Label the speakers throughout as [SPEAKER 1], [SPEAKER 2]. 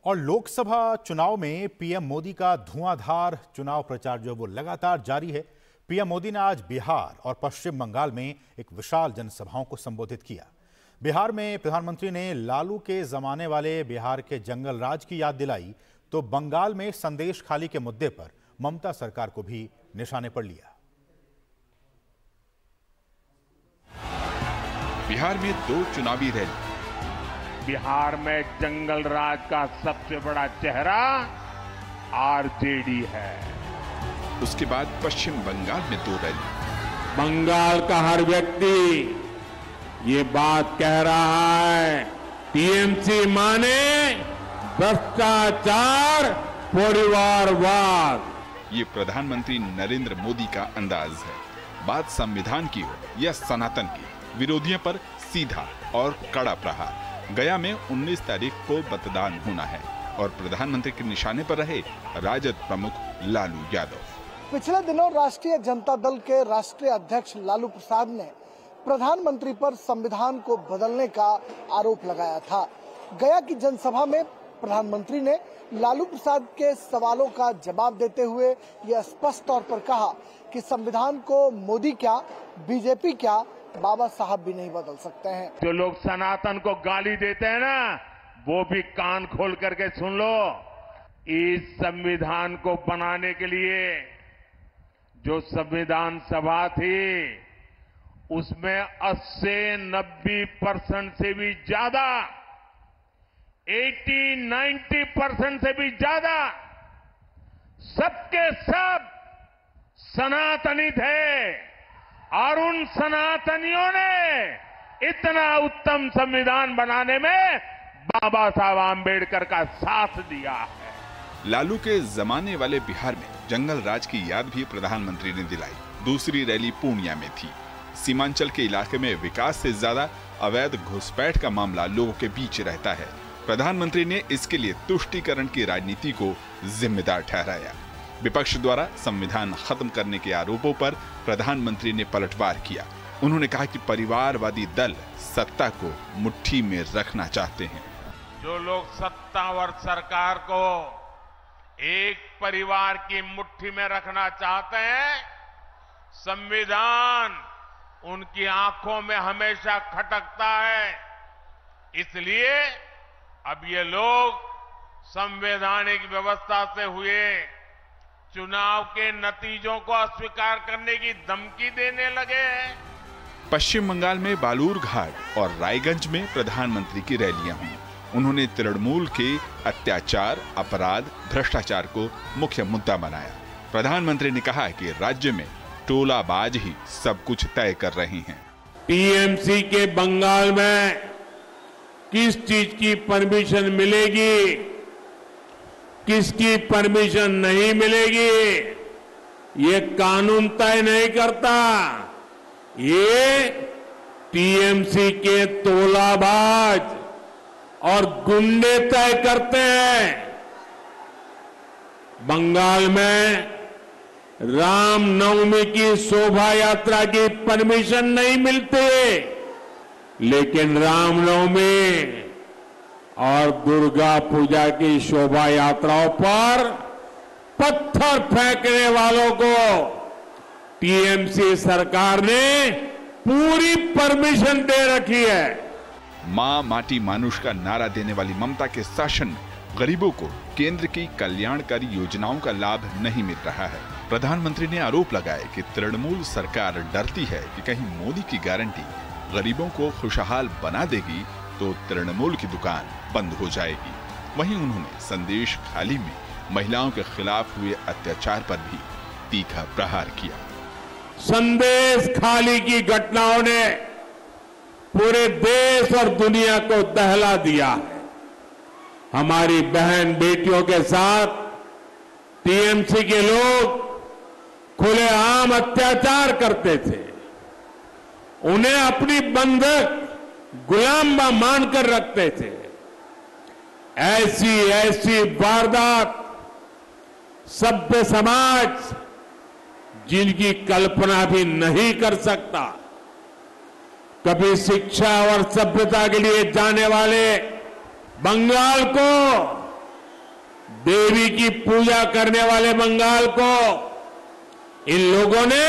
[SPEAKER 1] और लोकसभा चुनाव में पीएम मोदी का धुआंधार चुनाव प्रचार जो वो लगातार जारी है। पीएम मोदी ने आज बिहार और पश्चिम बंगाल में एक विशाल जनसभाओं को संबोधित किया। बिहार में प्रधानमंत्री ने लालू के जमाने वाले बिहार के जंगल राज की याद दिलाई, तो बंगाल में संदेश खाली के मुद्दे पर ममता सरकार को भी निशाने पर लिया।
[SPEAKER 2] बिहार में 2 चुनावी रैली।
[SPEAKER 3] बिहार में जंगल राज का सबसे बड़ा चेहरा आरजेडी है।
[SPEAKER 2] उसके बाद पश्चिम बंगाल में 2 रैली।
[SPEAKER 3] बंगाल का हर व्यक्ति ये बात कह रहा है, टीएमसी माने भ्रष्टाचार, परिवारवाद।
[SPEAKER 2] ये प्रधानमंत्री नरेंद्र मोदी का अंदाज है। बात संविधान की हो या सनातन की, विरोधियों पर सीधा और कड़ा प्रहार। गया में 19 तारीख को मतदान होना है और प्रधानमंत्री के निशाने पर रहे राजद प्रमुख लालू यादव।
[SPEAKER 4] पिछले दिनों राष्ट्रीय जनता दल के राष्ट्रीय अध्यक्ष लालू प्रसाद ने प्रधानमंत्री पर संविधान को बदलने का आरोप लगाया था। गया की जनसभा में प्रधानमंत्री ने लालू प्रसाद के सवालों का जवाब देते हुए यह स्पष्ट तौर पर कहा कि संविधान को मोदी क्या, बीजेपी क्या, बाबा साहब भी नहीं बदल सकते हैं।
[SPEAKER 3] जो लोग सनातन को गाली देते हैं ना, वो भी कान खोल करके सुन लो। इस संविधान को बनाने के लिए जो संविधान सभा थी, उसमें 80-90% से भी ज्यादा, 80-90% से भी ज्यादा सबके सब सनातनी थे और उन सनातनियों ने इतना उत्तम संविधान बनाने में बाबा साहब आम्बेडकर का साथ दिया है।
[SPEAKER 2] लालू के जमाने वाले बिहार में जंगल राज की याद भी प्रधानमंत्री ने दिलाई। दूसरी रैली पूर्णिया में थी। सीमांचल के इलाके में विकास से ज्यादा अवैध घुसपैठ का मामला लोगों के बीच रहता है। प्रधानमंत्री ने इसके लिए तुष्टीकरण की राजनीति को जिम्मेदार ठहराया। विपक्ष द्वारा संविधान खत्म करने के आरोपों पर प्रधानमंत्री ने पलटवार किया। उन्होंने कहा कि परिवारवादी दल सत्ता को मुट्ठी में रखना चाहते हैं।
[SPEAKER 3] जो लोग सत्तावर सरकार को एक परिवार की मुट्ठी में रखना चाहते हैं, संविधान उनकी आंखों में हमेशा खटकता है। इसलिए अब ये लोग संवैधानिक व्यवस्था से हुए चुनाव के नतीजों को अस्वीकार करने की धमकी देने लगे हैं।
[SPEAKER 2] पश्चिम बंगाल में बालूरघाट और रायगंज में प्रधानमंत्री की रैलियां हुई। उन्होंने तृणमूल के अत्याचार, अपराध, भ्रष्टाचार को मुख्य मुद्दा बनाया। प्रधानमंत्री ने कहा कि राज्य में टोलाबाज ही सब कुछ तय कर रहे हैं।
[SPEAKER 3] टीएमसी के बंगाल में किस चीज की परमिशन मिलेगी, किसकी परमिशन नहीं मिलेगी, ये कानून तय नहीं करता। ये टीएमसी के तोलाबाज और गुंडे तय करते हैं। बंगाल में रामनवमी की शोभा यात्रा की परमिशन नहीं मिलती, लेकिन रामनवमी और दुर्गा पूजा की शोभा यात्राओं पर पत्थर फेंकने वालों को टीएमसी सरकार ने पूरी परमिशन दे रखी है।
[SPEAKER 2] मां माटी मानुष का नारा देने वाली ममता के शासन में गरीबों को केंद्र की कल्याणकारी योजनाओं का लाभ नहीं मिल रहा है। प्रधानमंत्री ने आरोप लगाया कि तृणमूल सरकार डरती है कि कहीं मोदी की गारंटी गरीबों को खुशहाल बना देगी तो तृणमूल की दुकान बंद हो जाएगी। वहीं उन्होंने संदेश खाली में महिलाओं के खिलाफ हुए अत्याचार पर भी तीखा प्रहार किया।
[SPEAKER 3] संदेश खाली की घटनाओं ने पूरे देश और दुनिया को दहला दिया है। हमारी बहन बेटियों के साथ टीएमसी के लोग खुलेआम अत्याचार करते थे। उन्हें अपनी बंधक गुलाम मानकर रखते थे। ऐसी वारदात सभ्य समाज जिनकी कल्पना भी नहीं कर सकता। कभी शिक्षा और सभ्यता के लिए जाने वाले बंगाल को देवी की पूजा करने वाले बंगाल को इन लोगों ने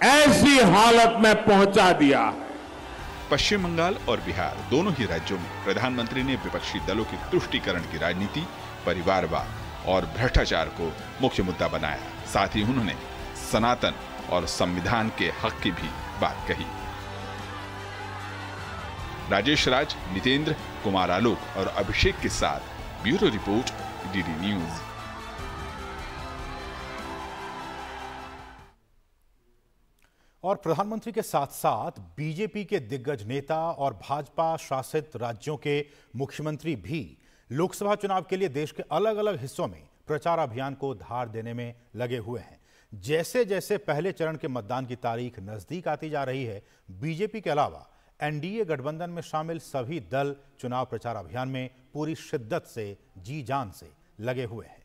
[SPEAKER 3] ऐसी हालत में पहुंचा दिया।
[SPEAKER 2] पश्चिम बंगाल और बिहार दोनों ही राज्यों में प्रधानमंत्री ने विपक्षी दलों की तुष्टीकरण की राजनीति, परिवारवाद और भ्रष्टाचार को मुख्य मुद्दा बनाया। साथ ही उन्होंने सनातन और संविधान के हक की भी बात कही। राजेश राज, नितेंद्र, कुमार आलोक और अभिषेक के साथ ब्यूरो रिपोर्ट, डीडी न्यूज।
[SPEAKER 1] और प्रधानमंत्री के साथ साथ बीजेपी के दिग्गज नेता और भाजपा शासित राज्यों के मुख्यमंत्री भी लोकसभा चुनाव के लिए देश के अलग अलग हिस्सों में प्रचार अभियान को धार देने में लगे हुए हैं। जैसे जैसे पहले चरण के मतदान की तारीख नजदीक आती जा रही है, बीजेपी के अलावा एनडीए गठबंधन में शामिल सभी दल चुनाव प्रचार अभियान में पूरी शिद्दत से, जी जान से लगे हुए हैं।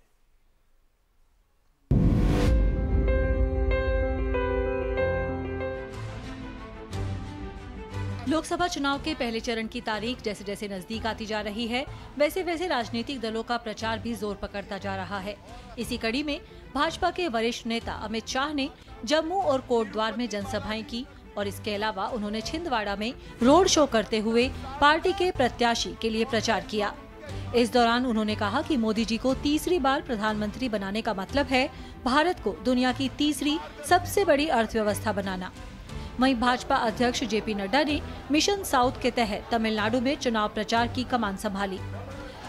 [SPEAKER 5] लोकसभा चुनाव के पहले चरण की तारीख जैसे जैसे नजदीक आती जा रही है, वैसे वैसे राजनीतिक दलों का प्रचार भी जोर पकड़ता जा रहा है। इसी कड़ी में भाजपा के वरिष्ठ नेता अमित शाह ने जम्मू और कोटद्वार में जनसभाएं की और इसके अलावा उन्होंने छिंदवाड़ा में रोड शो करते हुए पार्टी के प्रत्याशी के लिए प्रचार किया। इस दौरान उन्होंने कहा कि मोदी जी को तीसरी बार प्रधानमंत्री बनाने का मतलब है भारत को दुनिया की तीसरी सबसे बड़ी अर्थव्यवस्था बनाना। वहीं भाजपा अध्यक्ष जेपी नड्डा ने मिशन साउथ के तहत तमिलनाडु में चुनाव प्रचार की कमान संभाली।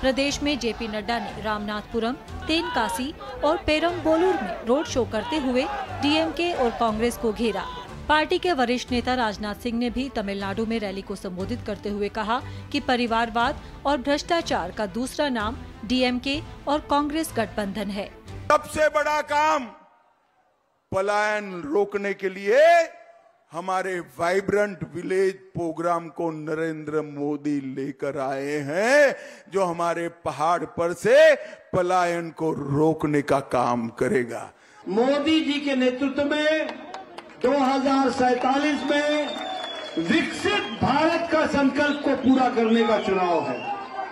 [SPEAKER 5] प्रदेश में जेपी नड्डा ने रामनाथपुरम, तेनकासी और पेरम्बलूर में रोड शो करते हुए डीएमके और कांग्रेस को घेरा। पार्टी के वरिष्ठ नेता राजनाथ सिंह ने भी तमिलनाडु में रैली को संबोधित करते हुए कहा कि परिवारवाद और भ्रष्टाचार का दूसरा नाम डीएमके और कांग्रेस गठबंधन है।
[SPEAKER 6] सबसे बड़ा काम पलायन रोकने के लिए हमारे वाइब्रेंट विलेज प्रोग्राम को नरेंद्र मोदी लेकर आए हैं, जो हमारे पहाड़ पर से पलायन को रोकने का काम करेगा।
[SPEAKER 7] मोदी जी के नेतृत्व में 2047 में विकसित भारत का संकल्प को पूरा करने का चुनाव है।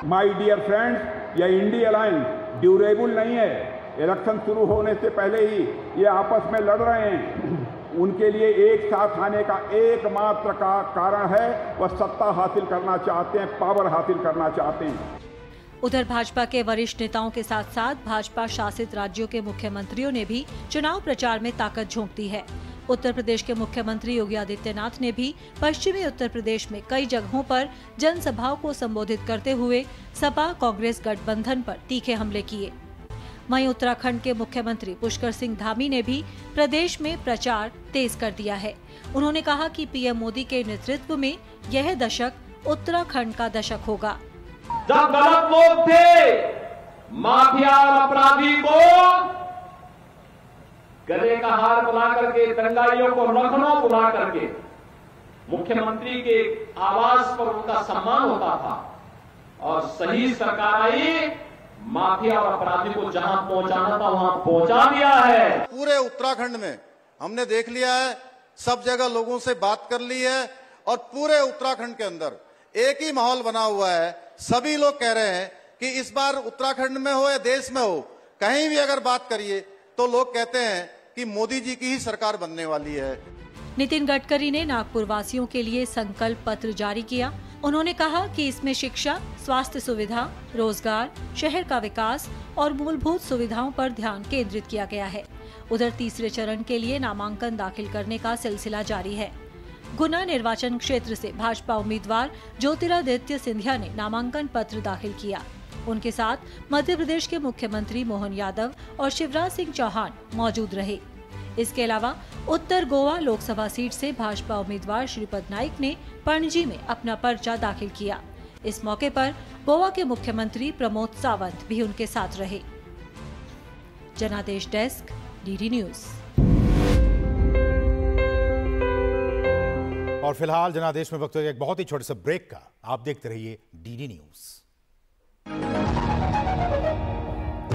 [SPEAKER 8] माय डियर फ्रेंड्स, यह इंडी अलायंस ड्यूरेबल नहीं है। इलेक्शन शुरू होने से पहले ही ये आपस में लड़ रहे हैं। उनके लिए एक साथ आने का एकमात्र कारण है वह सत्ता हासिल करना चाहते हैं, पावर हासिल करना चाहते हैं।
[SPEAKER 5] उधर भाजपा के वरिष्ठ नेताओं के साथ साथ भाजपा शासित राज्यों के मुख्यमंत्रियों ने भी चुनाव प्रचार में ताकत झोंक दी है। उत्तर प्रदेश के मुख्यमंत्री योगी आदित्यनाथ ने भी पश्चिमी उत्तर प्रदेश में कई जगहों पर जनसभाओं को संबोधित करते हुए सपा कांग्रेस गठबंधन पर तीखे हमले किए। वहीं उत्तराखंड के मुख्यमंत्री पुष्कर सिंह धामी ने भी प्रदेश में प्रचार तेज कर दिया है। उन्होंने कहा कि पीएम मोदी के नेतृत्व में यह दशक उत्तराखंड का दशक होगा।
[SPEAKER 9] जब गलत लोग थे, माफिया और अपराधी को गले का हार बुला करके, दंगाइयों को लखनऊ बुला करके मुख्यमंत्री के आवास पर उनका सम्मान होता था और सही सरकार आई, माफिया और अपराधी को जहां पहुंचाना था वहां पहुंचा दिया है।
[SPEAKER 10] पूरे उत्तराखंड में हमने देख लिया है, सब जगह लोगों से बात कर ली है और पूरे उत्तराखंड के अंदर एक ही माहौल बना हुआ है। सभी लोग कह रहे हैं कि इस बार उत्तराखंड में हो या देश में हो, कहीं भी अगर बात करिए तो लोग कहते हैं कि मोदी जी की ही सरकार बनने वाली है।
[SPEAKER 5] नितिन गडकरी ने नागपुर वासियों के लिए संकल्प पत्र जारी किया। उन्होंने कहा कि इसमें शिक्षा, स्वास्थ्य सुविधा, रोजगार, शहर का विकास और मूलभूत सुविधाओं पर ध्यान केंद्रित किया गया है। उधर तीसरे चरण के लिए नामांकन दाखिल करने का सिलसिला जारी है। गुना निर्वाचन क्षेत्र से भाजपा उम्मीदवार ज्योतिरादित्य सिंधिया ने नामांकन पत्र दाखिल किया। उनके साथ मध्य प्रदेश के मुख्यमंत्री मोहन यादव और शिवराज सिंह चौहान मौजूद रहे। इसके अलावा उत्तर गोवा लोकसभा सीट से भाजपा उम्मीदवार श्रीपद नाइक ने पणजी में अपना पर्चा दाखिल किया। इस मौके पर गोवा के मुख्यमंत्री प्रमोद सावंत भी उनके साथ रहे। जनादेश डेस्क, डीडी न्यूज।
[SPEAKER 1] और फिलहाल जनादेश में वक्त एक बहुत ही छोटे से ब्रेक का। आप देखते रहिए डीडी न्यूज।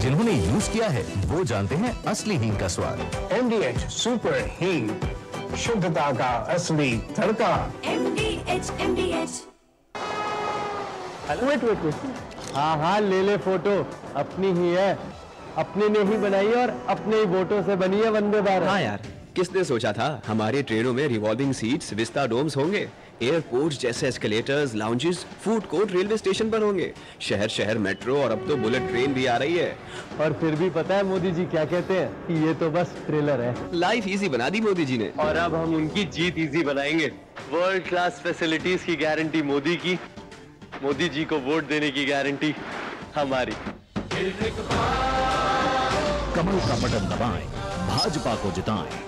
[SPEAKER 11] जिन्होंने यूज किया है वो जानते हैं असली हींग का स्वाद।
[SPEAKER 12] MDH सुपर हींग, शुद्धता का असली तड़का।
[SPEAKER 13] MDH
[SPEAKER 12] वेट
[SPEAKER 13] हाँ ले ले फोटो, अपनी ही है, अपने ने ही बनाई और अपने ही वोटों से बनी है वंदे भारत।
[SPEAKER 14] हाँ यार, किसने सोचा था हमारी ट्रेनों में रिवॉल्विंग सीट्स, विस्टा डोम्स होंगे, एयरपोर्ट जैसे escalators, lounges, food court railway station पर होंगे, शहर शहर मेट्रो और अब तो बुलेट ट्रेन भी आ रही है।
[SPEAKER 13] और फिर भी पता है मोदी जी क्या कहते हैं कि ये तो बस ट्रेलर है।
[SPEAKER 14] लाइफ इजी बना दी मोदी जी ने,
[SPEAKER 13] और अब हम उनकी जीत इजी बनाएंगे। वर्ल्ड क्लास फैसिलिटीज की गारंटी मोदी की, मोदी जी को वोट देने की गारंटी हमारी।
[SPEAKER 11] कमल का बटन दबाएं, भाजपा को जिताएं।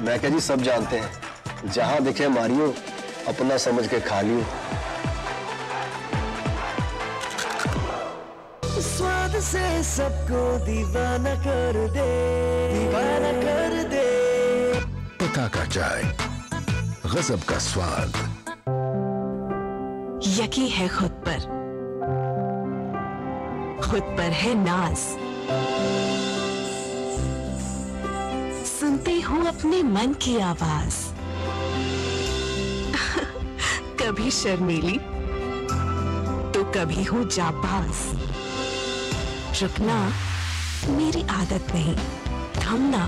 [SPEAKER 15] मैं क्या जी, सब जानते हैं, जहां दिखे मारियो, अपना समझ के खा लियो।
[SPEAKER 16] स्वाद से सबको दीवाना कर दे, दीवाना कर दे।
[SPEAKER 17] पता का चाय, गजब का स्वाद।
[SPEAKER 18] यकीन है खुद पर है नाज। सुनते हो अपने मन की आवाज। कभी शर्मीली तो कभी हो जाबाज। रुकना मेरी आदत नहीं, थमना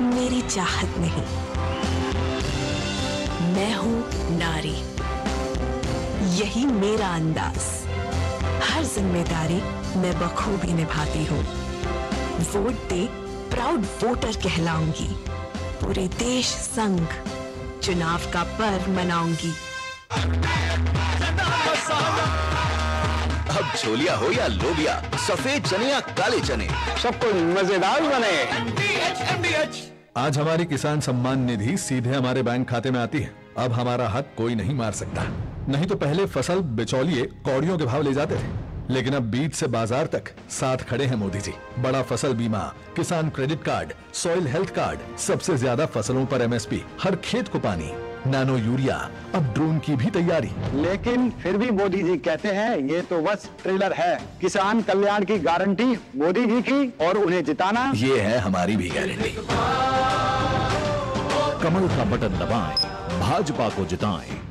[SPEAKER 18] मेरी चाहत नहीं। मैं हूं नारी, यही मेरा अंदाज। हर जिम्मेदारी मैं बखूबी निभाती हूँ। वोट दे, प्राउड वोटर कहलाऊंगी। पूरे देश संग चुनाव का पर्व मनाऊंगी।
[SPEAKER 11] अब छोलिया हो या लोबिया, सफेद चने या काले चने,
[SPEAKER 12] सबको मजेदार बने।
[SPEAKER 19] आज हमारी किसान सम्मान निधि सीधे हमारे बैंक खाते में आती है। अब हमारा हक कोई नहीं मार सकता। नहीं तो पहले फसल बिचौलिए कौड़ियों के भाव ले जाते थे, लेकिन अब बीज से बाजार तक साथ खड़े हैं मोदी जी। बड़ा फसल बीमा, किसान credit card, soil health card, सबसे ज्यादा फसलों पर एमएसपी, हर खेत को पानी, नैनो यूरिया, अब ड्रोन की भी तैयारी।
[SPEAKER 12] लेकिन फिर भी मोदी जी कहते हैं ये तो बस ट्रेलर है। किसान कल्याण की गारंटी मोदी जी की, और उन्हें जिताना
[SPEAKER 11] ये है हमारी भी गारंटी। कमल का बटन दबाएं, भाजपा को जिताएं।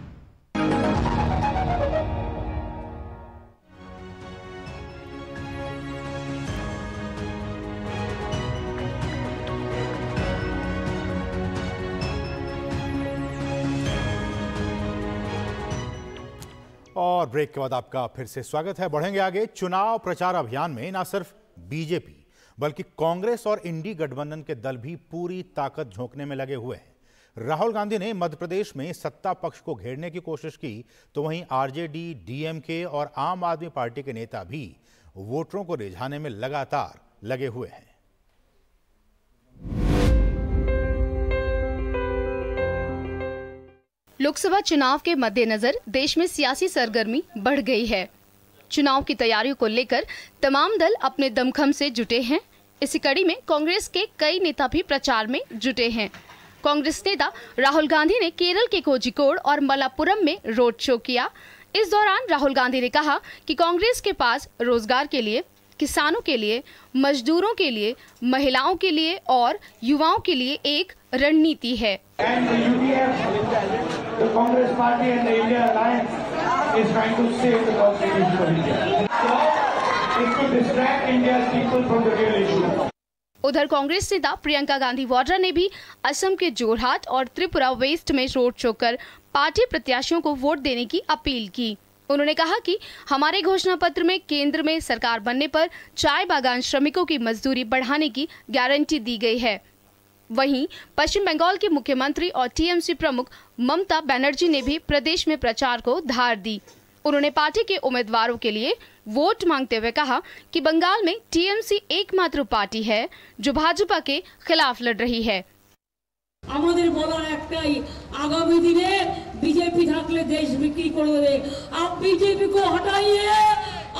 [SPEAKER 1] और ब्रेक के बाद आपका फिर से स्वागत है। बढ़ेंगे आगे। चुनाव प्रचार अभियान में न सिर्फ बीजेपी बल्कि कांग्रेस और इंडी गठबंधन के दल भी पूरी ताकत झोंकने में लगे हुए हैं। राहुल गांधी ने मध्य प्रदेश में सत्ता पक्ष को घेरने की कोशिश की, तो वहीं आरजेडी, डीएमके और आम आदमी पार्टी के नेता भी वोटरों को रिझाने में लगातार लगे हुए हैं।
[SPEAKER 20] लोकसभा चुनाव के मद्देनजर देश में सियासी सरगर्मी बढ़ गई है। चुनाव की तैयारियों को लेकर तमाम दल अपने दमखम से जुटे हैं। इसी कड़ी में कांग्रेस के कई नेता भी प्रचार में जुटे हैं। कांग्रेस नेता राहुल गांधी ने केरल के कोझिकोड और मलापुरम में रोड शो किया। इस दौरान राहुल गांधी ने कहा कि कांग्रेस के पास रोजगार के लिए, किसानों के लिए, मजदूरों के लिए, महिलाओं के लिए और युवाओं के लिए एक रणनीति है।
[SPEAKER 7] The Congress Party and the India Alliance is trying to save the Constitution of India. So it could distract India's people from the real issue.
[SPEAKER 20] उधर कांग्रेस नेता प्रियंका गांधी वाड्रा ने भी असम के जोरहाट और त्रिपुरा वेस्ट में रोड शो कर पार्टी प्रत्याशियों को वोट देने की अपील की। उन्होंने कहा कि हमारे घोषणा पत्र में केंद्र में सरकार बनने पर चाय बागान श्रमिकों की मजदूरी बढ़ाने की गारंटी दी गई है। वहीं पश्चिम बंगाल के मुख्यमंत्री और टीएमसी प्रमुख ममता बनर्जी ने भी प्रदेश में प्रचार को धार दी। उन्होंने पार्टी के उम्मीदवारों के लिए वोट मांगते हुए कहा कि बंगाल में टीएमसी एकमात्र पार्टी है जो भाजपा के खिलाफ लड़ रही है।
[SPEAKER 21] আমাদের বলার একটাই, আগামী দিনে বিজেপি থাকলে দেশ বিক্রি করে দেবে। आप बीजेपी को हटाइए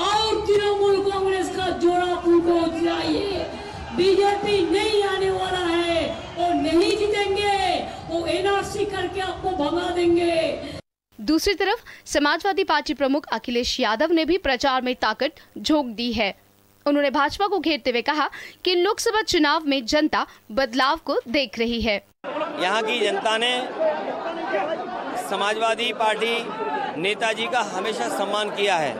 [SPEAKER 21] और तृणमूल कांग्रेस का जोड़ा उनको चाहिए। बीजेपी नहीं आने वाला है, वो नहीं जीतेंगे, वो एनआरसी करके आपको भगा देंगे।
[SPEAKER 20] दूसरी तरफ समाजवादी पार्टी प्रमुख अखिलेश यादव ने भी प्रचार में ताकत झोंक दी है। उन्होंने भाजपा को घेरते हुए कहा कि लोकसभा चुनाव में जनता बदलाव को देख रही है।
[SPEAKER 22] यहाँ की जनता ने समाजवादी पार्टी
[SPEAKER 4] नेताजी का हमेशा सम्मान किया है।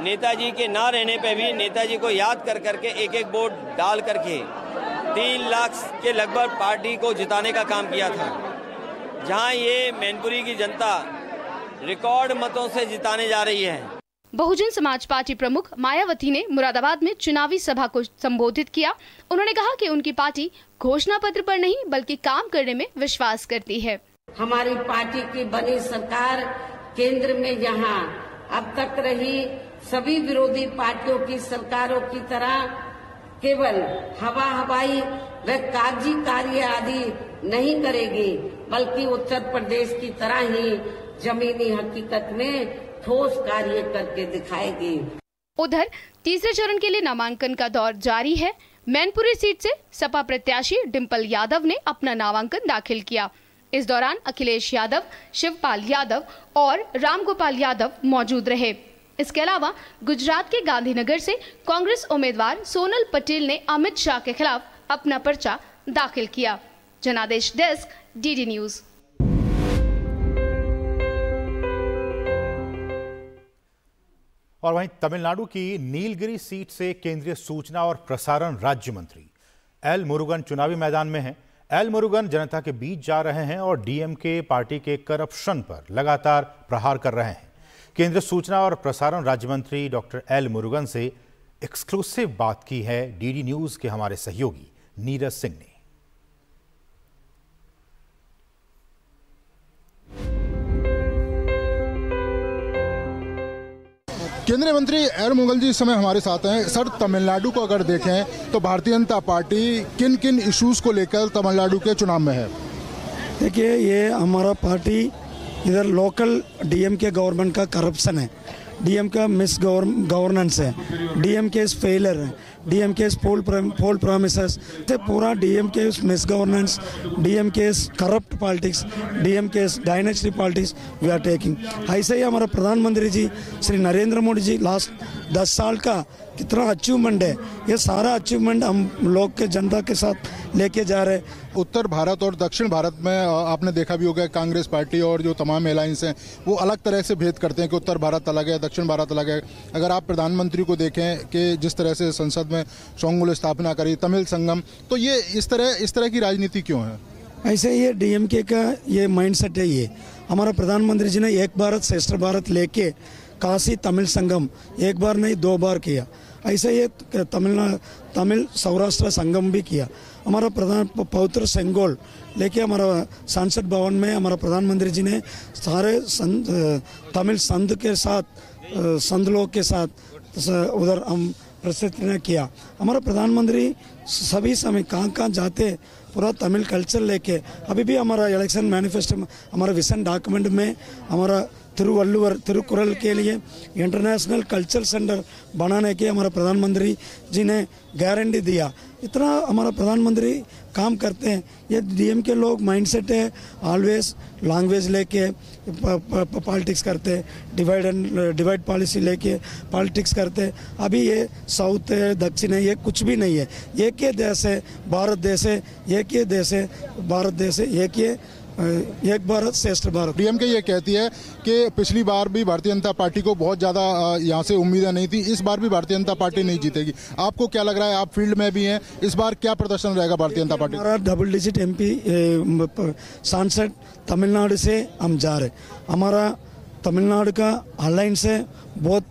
[SPEAKER 4] नेताजी के ना रहने पे भी नेताजी को याद कर करके एक एक वोट डाल करके 3 लाख के लगभग पार्टी को जिताने का काम किया था, जहां ये मैनपुरी की जनता रिकॉर्ड मतों से जिताने जा रही है।
[SPEAKER 20] बहुजन समाज पार्टी प्रमुख मायावती ने मुरादाबाद में चुनावी सभा को संबोधित किया। उन्होंने कहा कि उनकी पार्टी घोषणा पत्र पर नहीं बल्कि काम करने में विश्वास करती है।
[SPEAKER 21] हमारी पार्टी की बनी सरकार केंद्र में यहाँ अब तक रही सभी विरोधी पार्टियों की सरकारों की तरह केवल हवाई व कागजी कार्य आदि नहीं करेगी, बल्कि उत्तर प्रदेश की तरह ही जमीनी हकीकत में ठोस कार्य करके दिखाएगी।
[SPEAKER 20] उधर तीसरे चरण के लिए नामांकन का दौर जारी है। मैनपुरी सीट से सपा प्रत्याशी डिम्पल यादव ने अपना नामांकन दाखिल किया। इस दौरान अखिलेश यादव, शिवपाल यादव और रामगोपाल यादव मौजूद रहे। इसके अलावा गुजरात के गांधीनगर से कांग्रेस उम्मीदवार सोनल पटेल ने अमित शाह के खिलाफ अपना पर्चा दाखिल किया। जनादेश डेस्क, डीडी न्यूज।
[SPEAKER 1] और वहीं तमिलनाडु की नीलगिरी सीट से केंद्रीय सूचना और प्रसारण राज्य मंत्री एल मुरुगन चुनावी मैदान में हैं। एल मुरुगन जनता के बीच जा रहे हैं और डीएमके पार्टी के करप्शन पर लगातार प्रहार कर रहे हैं। केंद्रीय सूचना और प्रसारण राज्य मंत्री डॉक्टर एल मुरुगन से एक्सक्लूसिव बात की है डीडी न्यूज के हमारे सहयोगी नीरज सिंह ने।
[SPEAKER 22] केंद्रीय मंत्री एल मुरुगन जी इस समय हमारे साथ हैं। सर, तमिलनाडु को अगर देखें तो भारतीय जनता पार्टी किन किन इश्यूज को लेकर तमिलनाडु के चुनाव में है?
[SPEAKER 23] देखिए, ये हमारा पार्टी इधर लोकल डीएमके गवर्नमेंट का करप्शन है, डीएम का मिस गवर्नेंस है, डीएम के फेलियर है, डीएम के पोल प्रॉमिसेस, पूरा डीएम के मिस गवर्नेंस, डीएम के करप्ट पॉलिटिक्स, डीएम के dynasty politics we are taking. ऐसे ही हमारा प्रधानमंत्री जी श्री नरेंद्र मोदी जी लास्ट 10 साल का कितना अचीवमेंट है, ये सारा अचीवमेंट हम लोग के जनता के साथ लेके जा रहे हैं।
[SPEAKER 22] उत्तर भारत और दक्षिण भारत में आपने देखा भी होगा कांग्रेस पार्टी और जो तमाम अलायंस हैं वो अलग तरह से भेद करते हैं कि उत्तर भारत अलग है, दक्षिण भारत अलग है। अगर आप प्रधानमंत्री को देखें कि जिस तरह से संसद में संघुल स्थापना करी, तमिल संगम, तो ये इस तरह की राजनीति क्यों है?
[SPEAKER 23] ऐसे ये डीएमके का ये माइंडसेट है। ये हमारा प्रधानमंत्री जी ने एक भारत श्रेष्ठ भारत लेके काशी तमिल संगम एक बार नहीं 2 बार किया। ऐसे ये तमिल सौराष्ट्र संगम भी किया। हमारा पवित्र सेंगोल लेके हमारा संसद भवन में हमारा प्रधानमंत्री जी ने सारे तमिल संत लोग के साथ उधर हम प्रसिद्ध किया। हमारा प्रधानमंत्री सभी समय कहाँ जाते पूरा तमिल कल्चर लेके, अभी भी हमारा इलेक्शन मैनिफेस्टो हमारा विजन डॉक्यूमेंट में हमारा तिरुकुरल के लिए इंटरनेशनल कल्चरल सेंटर बनाने के हमारा प्रधानमंत्री जी ने गारंटी दिया। इतना हमारा प्रधानमंत्री काम करते हैं। ये डीएम के लोग माइंडसेट है ऑलवेज लैंग्वेज लेके पॉलिटिक्स करते, डिवाइड पॉलिसी लेके पॉलिटिक्स करते। अभी ये साउथ है दक्षिण है ये कुछ भी नहीं है। एक ही देश है भारत देश है, एक ही देश है भारत देश है, एक भारत श्रेष्ठ भारत।
[SPEAKER 22] डीएमके ये कहती है कि पिछली बार भी भारतीय जनता पार्टी को बहुत ज़्यादा यहाँ से उम्मीदें नहीं थी, इस बार भी भारतीय जनता पार्टी नहीं जीतेगी। आपको क्या लग रहा है, आप फील्ड में भी हैं, इस बार क्या प्रदर्शन रहेगा भारतीय जनता पार्टी?
[SPEAKER 23] हमारा डबल डिजिट एमपी सांसद तमिलनाडु से हम जा रहे। हमारा तमिलनाडु का अलायंस है बहुत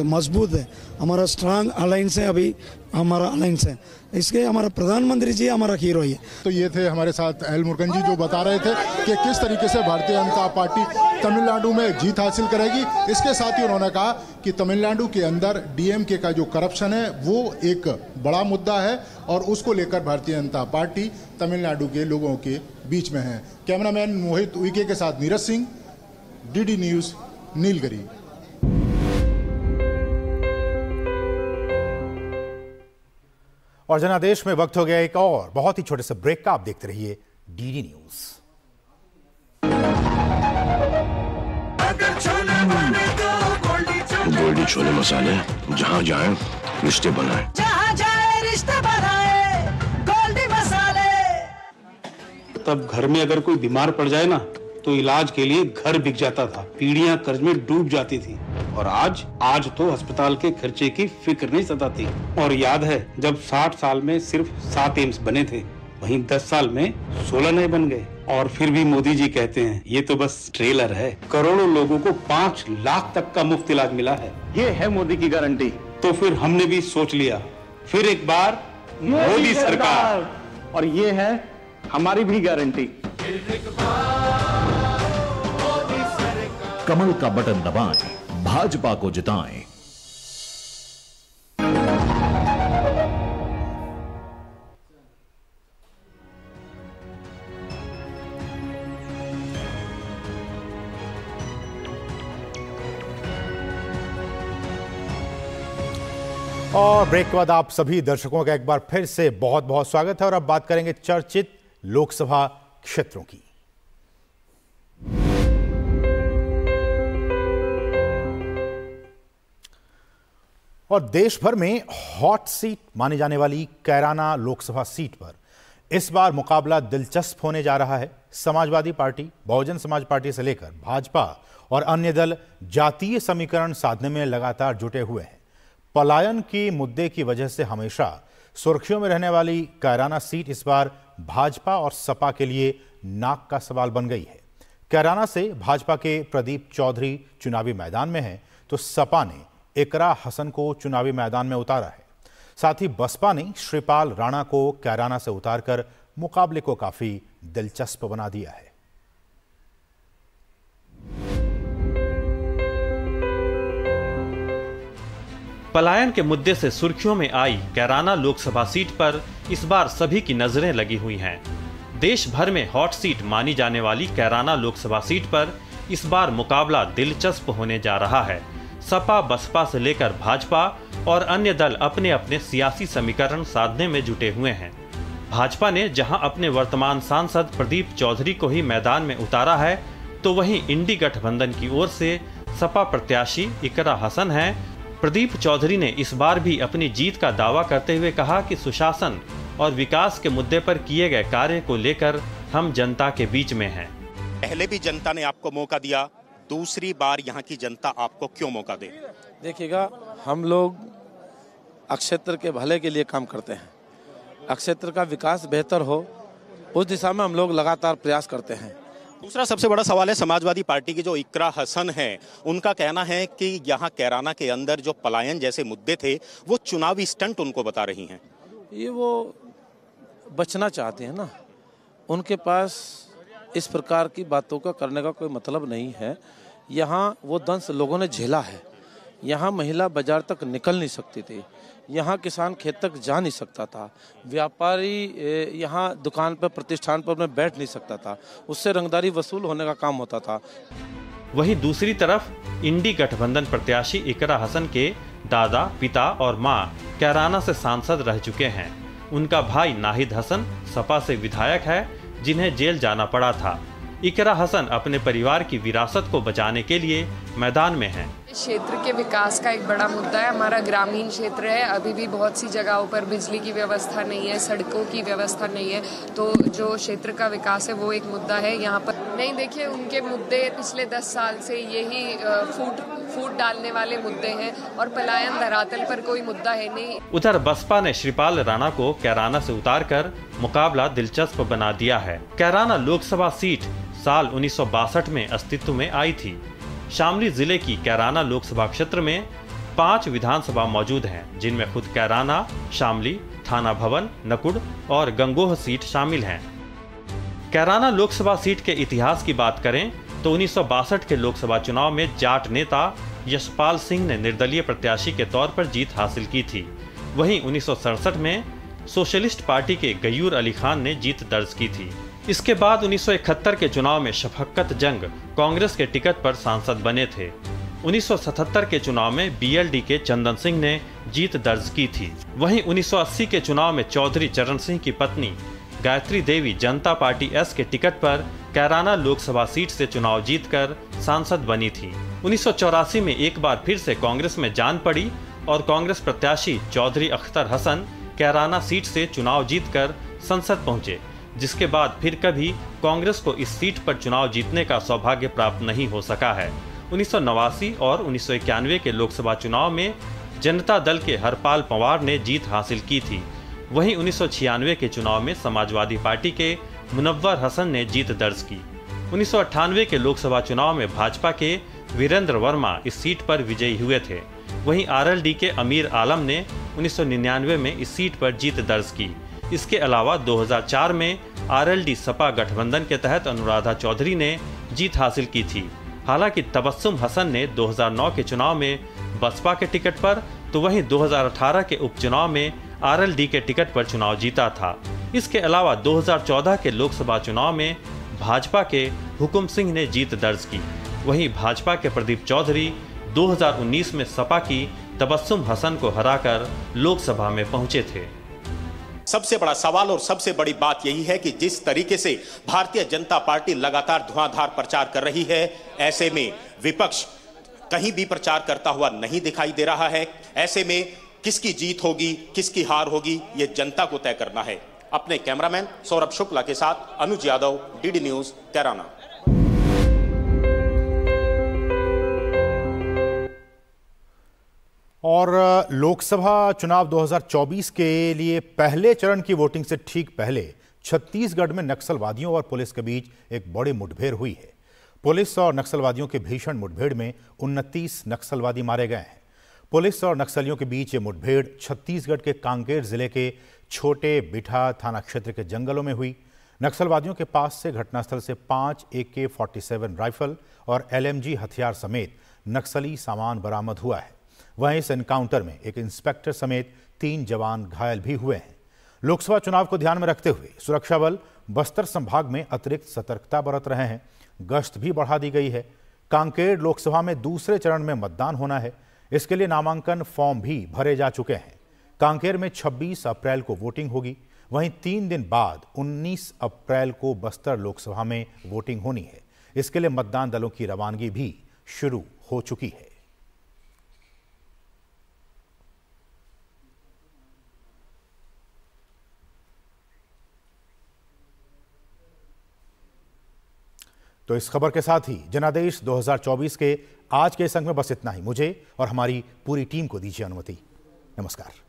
[SPEAKER 23] मजबूत है, हमारा स्ट्रांग अलायंस है, अभी हमारा अलायंस है। इसके हमारा प्रधानमंत्री जी हमारा हीरो है।
[SPEAKER 22] तो ये थे हमारे साथ एल मुरुगन जी जो बता रहे थे कि किस तरीके से भारतीय जनता पार्टी तमिलनाडु में जीत हासिल करेगी। इसके साथ ही उन्होंने कहा कि तमिलनाडु के अंदर डीएमके का जो करप्शन है वो एक बड़ा मुद्दा है और उसको लेकर भारतीय जनता पार्टी तमिलनाडु के लोगों के बीच में है। कैमरामैन मोहित उइके के साथ नीरज सिंह, डीडी न्यूज, नीलगिरी।
[SPEAKER 1] और जनादेश में वक्त हो गया एक और बहुत ही छोटे से ब्रेक का। आप देखते रहिए डीडी न्यूज।
[SPEAKER 17] गोल्डी छोले मसाले, जहाँ जाए रिश्ते बनाए,
[SPEAKER 16] जहाँ जाए रिश्ते बनाए, गोल्डी मसाले।
[SPEAKER 24] तब घर में अगर कोई बीमार पड़ जाए ना
[SPEAKER 2] तो इलाज के लिए घर बिक जाता था, पीढ़ियां कर्ज में डूब जाती थी। और आज तो अस्पताल के खर्चे की फिक्र नहीं सताती। और याद है जब 60 साल में सिर्फ 7 एम्स बने थे, वहीं 10 साल में 16 नए बन गए। और फिर भी मोदी जी कहते हैं ये तो बस ट्रेलर है। करोड़ों लोगों को 5 लाख तक का मुफ्त इलाज मिला है।
[SPEAKER 12] ये है मोदी की गारंटी।
[SPEAKER 2] तो फिर हमने भी सोच लिया, फिर एक बार मोदी सरकार।
[SPEAKER 12] और ये है हमारी भी गारंटी।
[SPEAKER 11] कमल का बटन दबाएं, भाजपा को जिताएं।
[SPEAKER 1] और ब्रेक के बाद आप सभी दर्शकों का एक बार फिर से बहुत बहुत स्वागत है। और अब बात करेंगे चर्चित लोकसभा क्षेत्रों की। और देश भर में हॉट सीट मानी जाने वाली कैराना लोकसभा सीट पर इस बार मुकाबला दिलचस्प होने जा रहा है। समाजवादी पार्टी, बहुजन समाज पार्टी से लेकर भाजपा और अन्य दल जातीय समीकरण साधने में लगातार जुटे हुए हैं। पलायन के मुद्दे की वजह से हमेशा सुर्खियों में रहने वाली कैराना सीट इस बार भाजपा और सपा के लिए नाक का सवाल बन गई है। कैराना से भाजपा के प्रदीप चौधरी चुनावी मैदान में हैं, तो सपा ने इकरा हसन को चुनावी मैदान में उतारा है। साथ ही बसपा ने श्रीपाल राणा को कैराना से उतारकर मुकाबले को काफी दिलचस्प बना दिया है।
[SPEAKER 3] पलायन के मुद्दे से सुर्खियों में आई कैराना लोकसभा सीट पर इस बार सभी की नजरें लगी हुई हैं। देश भर में हॉट सीट मानी जाने वाली कैराना लोकसभा सीट पर इस बार मुकाबला दिलचस्प होने जा रहा है। सपा, बसपा से लेकर भाजपा और अन्य दल अपने अपने सियासी समीकरण साधने में जुटे हुए हैं। भाजपा ने जहां अपने वर्तमान सांसद प्रदीप चौधरी को ही मैदान में उतारा है, तो वहीं इंडी गठबंधन की ओर से सपा प्रत्याशी इकरा हसन हैं। प्रदीप चौधरी ने इस बार भी अपनी जीत का दावा करते हुए कहा कि सुशासन और विकास के मुद्दे पर किए गए कार्य को लेकर हम जनता के बीच में हैं।
[SPEAKER 6] पहले भी जनता ने आपको मौका दिया, दूसरी बार यहाँ की जनता आपको क्यों मौका दे?
[SPEAKER 24] देखिएगा, हम लोग अक्षेत्र के भले के लिए काम करते हैं। अक्षेत्र का विकास बेहतर हो, उस दिशा में हम लोग लगातार प्रयास करते हैं।
[SPEAKER 6] दूसरा सबसे बड़ा सवाल है समाजवादी पार्टी की जो इकरा हसन है, उनका कहना है कि यहाँ कैराना के अंदर जो पलायन जैसे मुद्दे थे वो चुनावी स्टंट उनको बता रही हैं।
[SPEAKER 24] ये वो बचना चाहते हैं ना, उनके पास इस प्रकार की बातों का करने का कोई मतलब नहीं है। यहाँ वो दंश लोगों ने झेला है। यहाँ महिला बाजार तक निकल नहीं सकती थी, यहाँ किसान खेत तक जा नहीं सकता था, व्यापारी यहाँ दुकान पर प्रतिष्ठान पर में बैठ नहीं सकता था, उससे रंगदारी वसूल होने का काम होता था।
[SPEAKER 3] वहीं दूसरी तरफ इंडी गठबंधन प्रत्याशी इकरा हसन के दादा, पिता और मां कैराना से सांसद रह चुके हैं। उनका भाई नाहिद हसन सपा से विधायक है, जिन्हें जेल जाना पड़ा था। इकरा हसन अपने परिवार की विरासत को बचाने के लिए मैदान में हैं।
[SPEAKER 25] क्षेत्र के विकास का एक बड़ा मुद्दा है। हमारा ग्रामीण क्षेत्र है, अभी भी बहुत सी जगहों पर बिजली की व्यवस्था नहीं है, सड़कों की व्यवस्था नहीं है, तो जो क्षेत्र का विकास है वो एक मुद्दा है यहाँ पर। नहीं, देखिए, उनके मुद्दे पिछले 10 साल से यही फूट डालने वाले मुद्दे हैं और पलायन धरातल पर कोई मुद्दा है नहीं।
[SPEAKER 3] उधर बसपा ने श्रीपाल राणा को कैराना से उतारकर मुकाबला दिलचस्प बना दिया है। कैराना लोकसभा सीट साल 1962 में अस्तित्व में आई थी। शामली जिले की कैराना लोकसभा क्षेत्र में 5 विधानसभा मौजूद हैं, जिनमें खुद कैराना, शामली, थाना भवन, नकुड़ और गंगोह सीट शामिल हैं। कैराना लोकसभा सीट के इतिहास की बात करें तो 1962 के लोकसभा चुनाव में जाट नेता यशपाल सिंह ने निर्दलीय प्रत्याशी के तौर पर जीत हासिल की थी। वहीं 1967 में सोशलिस्ट पार्टी के गयूर अली खान ने जीत दर्ज की थी। इसके बाद 1971 के चुनाव में शफकत जंग कांग्रेस के टिकट पर सांसद बने थे। 1977 के चुनाव में बीएलडी के चंदन सिंह ने जीत दर्ज की थी। वहीं 1980 के चुनाव में चौधरी चरण सिंह की पत्नी गायत्री देवी जनता पार्टी एस के टिकट पर कैराना लोकसभा सीट से चुनाव जीतकर सांसद बनी थी। 1984 में एक बार फिर से कांग्रेस में जान पड़ी और कांग्रेस प्रत्याशी चौधरी अख्तर हसन कैराना सीट से चुनाव जीतकर संसद पहुंचे। जिसके बाद फिर कभी कांग्रेस को इस सीट पर चुनाव जीतने का सौभाग्य प्राप्त नहीं हो सका है। 1989 और 1991 के लोकसभा चुनाव में जनता दल के हरपाल पंवार ने जीत हासिल की थी। वहीं 1996 के चुनाव में समाजवादी पार्टी के मुनव्वर हसन ने जीत दर्ज की। 1998 के लोकसभा चुनाव में भाजपा के वीरेंद्र वर्मा इस सीट पर विजयी हुए थे। वहीं आरएलडी के अमीर आलम ने 1999 में इस सीट पर जीत दर्ज की। इसके अलावा 2004 में आरएलडी सपा गठबंधन के तहत अनुराधा चौधरी ने जीत हासिल की थी। हालांकि तबस्सुम हसन ने 2009 के चुनाव में बसपा के टिकट पर, तो वहीं 2018 के उपचुनाव में आरएलडी के टिकट पर चुनाव जीता था। इसके अलावा 2014 के लोकसभा चुनाव में भाजपा के हुकुम सिंह ने जीत दर्ज की। वहीं भाजपा के प्रदीप चौधरी 2019 में सपा की तबस्सुम हसन को हराकर लोकसभा में पहुंचे थे।
[SPEAKER 6] सबसे बड़ा सवाल और सबसे बड़ी बात यही है कि जिस तरीके से भारतीय जनता पार्टी लगातार धुआंधार प्रचार कर रही है, ऐसे में विपक्ष कहीं भी प्रचार करता हुआ नहीं दिखाई दे रहा है। ऐसे में किसकी जीत होगी, किसकी हार होगी, ये जनता को तय करना है। अपने कैमरामैन सौरभ शुक्ला के साथ अनुज यादव, डीडी न्यूज, कैराना।
[SPEAKER 1] और लोकसभा चुनाव 2024 के लिए पहले चरण की वोटिंग से ठीक पहले छत्तीसगढ़ में नक्सलवादियों और पुलिस के बीच एक बड़ी मुठभेड़ हुई है। पुलिस और नक्सलवादियों के भीषण मुठभेड़ में 29 नक्सलवादी मारे गए हैं। पुलिस और नक्सलियों के बीच ये मुठभेड़ छत्तीसगढ़ के कांकेर जिले के छोटे बिठा थाना क्षेत्र के जंगलों में हुई। नक्सलवादियों के पास से घटनास्थल से 5 AK-47 राइफल और LMG हथियार समेत नक्सली सामान बरामद हुआ है। वहीं इस एनकाउंटर में एक इंस्पेक्टर समेत 3 जवान घायल भी हुए हैं। लोकसभा चुनाव को ध्यान में रखते हुए सुरक्षा बल बस्तर संभाग में अतिरिक्त सतर्कता बरत रहे हैं। गश्त भी बढ़ा दी गई है। कांकेर लोकसभा में दूसरे चरण में मतदान होना है। इसके लिए नामांकन फॉर्म भी भरे जा चुके हैं। कांकेर में 26 अप्रैल को वोटिंग होगी। वहीं 3 दिन बाद 19 अप्रैल को बस्तर लोकसभा में वोटिंग होनी है। इसके लिए मतदान दलों की रवानगी भी शुरू हो चुकी है। तो इस खबर के साथ ही जनादेश 2024 के आज के इस अंक में बस इतना ही। मुझे और हमारी पूरी टीम को दीजिए अनुमति। नमस्कार।